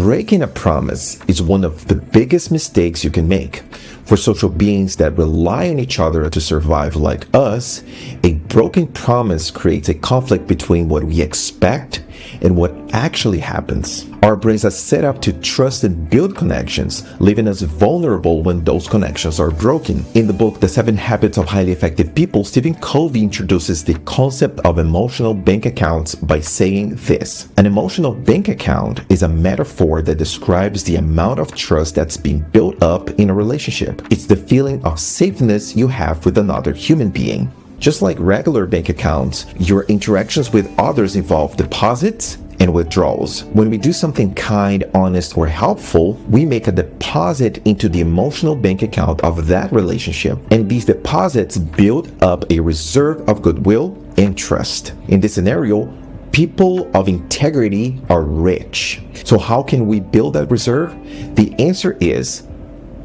Breaking a promise is one of the biggest mistakes you can make. For social beings that rely on each other to survive like us, a broken promise creates a conflict between what we expect and what actually happens. Our brains are set up to trust and build connections, leaving us vulnerable when those connections are broken. In the book, The 7 Habits of Highly Effective People, Stephen Covey introduces the concept of emotional bank accounts by saying this: an emotional bank account is a metaphor that describes the amount of trust that's being built up in a relationship. It's the feeling of safeness you have with another human being. Just like regular bank accounts, your interactions with others involve deposits and withdrawals. When we do something kind, honest, or helpful, we make a deposit into the emotional bank account of that relationship, and these deposits build up a reserve of goodwill and trust. In this scenario, people of integrity are rich. So how can we build that reserve? The answer is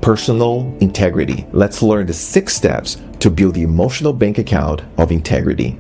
personal integrity. Let's learn the 6 steps to build the emotional bank account of integrity.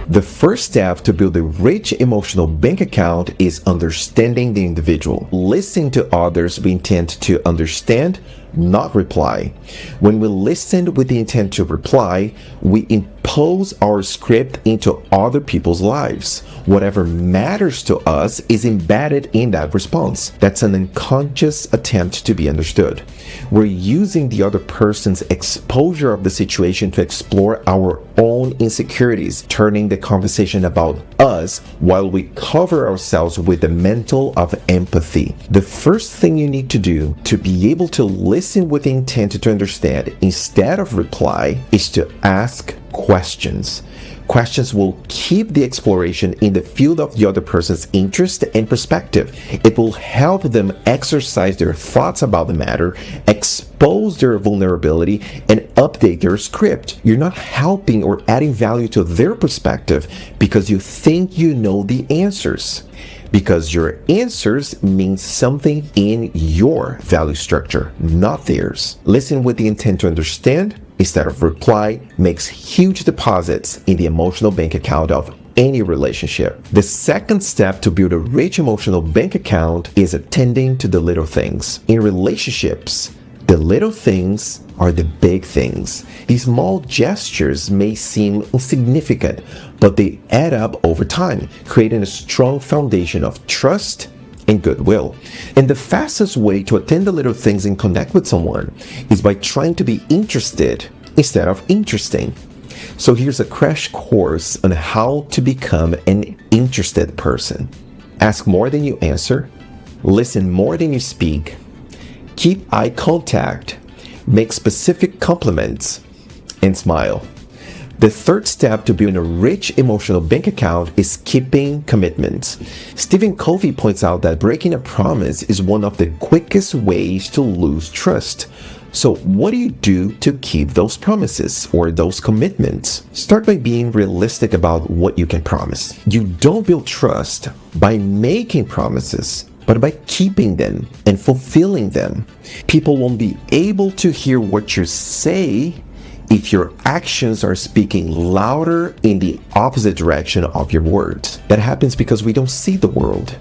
The first step to build a rich emotional bank account is understanding the individual. Listening to others, we intend to understand, not reply. When we listen with the intent to reply, we impose our script into other people's lives. Whatever matters to us is embedded in that response. That's an unconscious attempt to be understood. We're using the other person's exposure of the situation to explore our own insecurities, turning the conversation about us while we cover ourselves with the mantle of empathy. The first thing you need to do to be able to listen with the intent to understand instead of reply is to ask questions. Questions will keep the exploration in the field of the other person's interest and perspective. It will help them exercise their thoughts about the matter, expose their vulnerability, and update their script. You're not helping or adding value to their perspective because you think you know the answers. Because your answers mean something in your value structure, not theirs. Listen with the intent to understand instead of reply makes huge deposits in the emotional bank account of any relationship. The second step to build a rich emotional bank account is attending to the little things. In relationships, the little things are the big things. These small gestures may seem insignificant, but they add up over time, creating a strong foundation of trust and goodwill. And the fastest way to attend the little things and connect with someone is by trying to be interested instead of interesting. So here's a crash course on how to become an interested person. Ask more than you answer, listen more than you speak, keep eye contact, make specific compliments, and smile. The third step to building a rich emotional bank account is keeping commitments. Stephen Covey points out that breaking a promise is one of the quickest ways to lose trust. So what do you do to keep those promises or those commitments? Start by being realistic about what you can promise. You don't build trust by making promises, but by keeping them and fulfilling them. People won't be able to hear what you say if your actions are speaking louder in the opposite direction of your words. That happens because we don't see the world.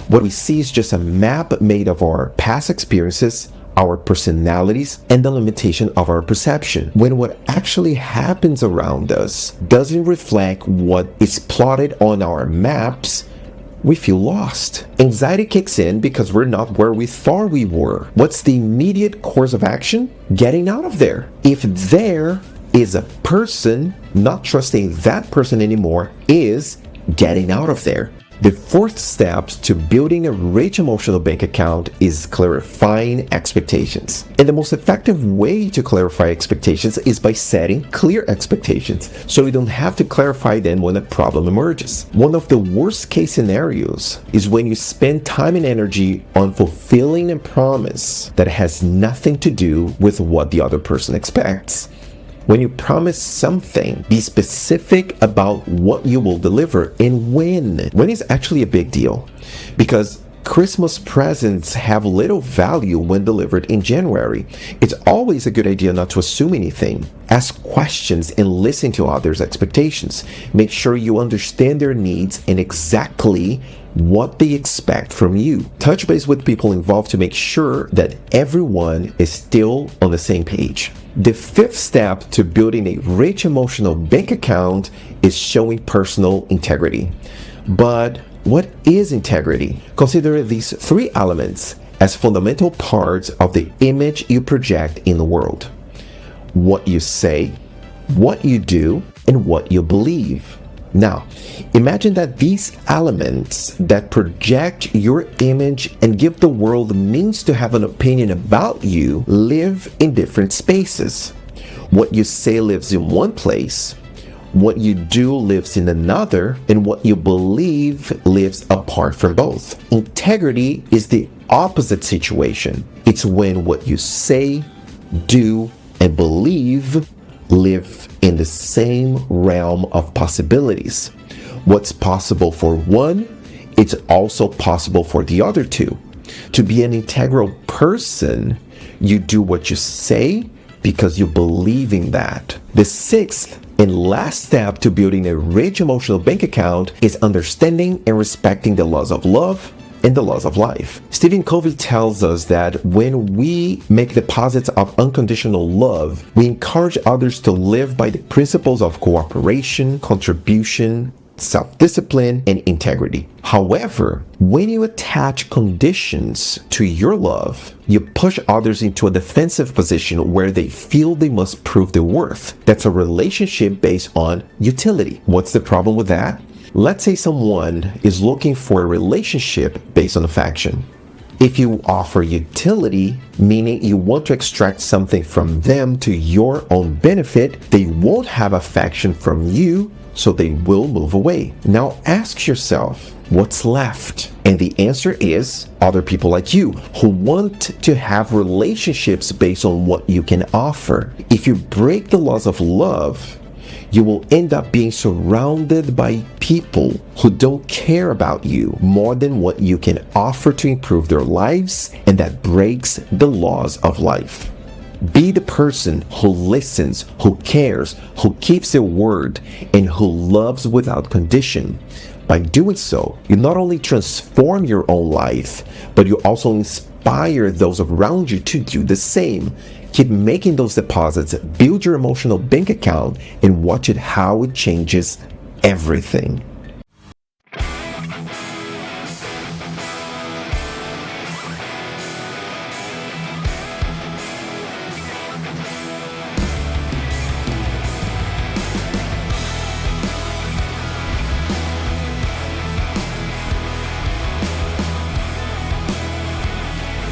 What we see is just a map made of our past experiences, our personalities, and the limitation of our perception. When what actually happens around us doesn't reflect what is plotted on our maps, we feel lost. Anxiety kicks in because we're not where we thought we were. What's the immediate course of action? Getting out of there. If there is a person, not trusting that person anymore is getting out of there. The fourth step to building a rich emotional bank account is clarifying expectations. And the most effective way to clarify expectations is by setting clear expectations, so you don't have to clarify them when a problem emerges. One of the worst case scenarios is when you spend time and energy on fulfilling a promise that has nothing to do with what the other person expects. When you promise something, be specific about what you will deliver and when. When is actually a big deal, because Christmas presents have little value when delivered in January. It's always a good idea not to assume anything. Ask questions and listen to others' expectations. Make sure you understand their needs and exactly what they expect from you. Touch base with people involved to make sure that everyone is still on the same page. The fifth step to building a rich emotional bank account is showing personal integrity. But what is integrity? Consider these three elements as fundamental parts of the image you project in the world: what you say, what you do, and what you believe. Now, imagine that these elements that project your image and give the world the means to have an opinion about you live in different spaces. What you say lives in one place, what you do lives in another, and what you believe lives apart from both. Integrity is the opposite situation. It's when what you say, do, and believe live in the same realm of possibilities. What's possible for one, it's also possible for the other two. To be an integral person, you do what you say because you believe in that. The sixth and last step to building a rich emotional bank account is understanding and respecting the laws of love and the laws of life. Stephen Covey tells us that when we make deposits of unconditional love, we encourage others to live by the principles of cooperation, contribution, self-discipline, and integrity. However, when you attach conditions to your love, you push others into a defensive position where they feel they must prove their worth. That's a relationship based on utility. What's the problem with that? Let's say someone is looking for a relationship based on affection. If you offer utility, meaning you want to extract something from them to your own benefit, they won't have affection from you, so they will move away. Now ask yourself, what's left? And the answer is other people like you who want to have relationships based on what you can offer. If you break the laws of love, you will end up being surrounded by people who don't care about you more than what you can offer to improve their lives, and that breaks the laws of life. Be the person who listens, who cares, who keeps their word, and who loves without condition. By doing so, you not only transform your own life, but you also inspire those around you to do the same. Keep making those deposits, build your emotional bank account, and watch how it changes everything.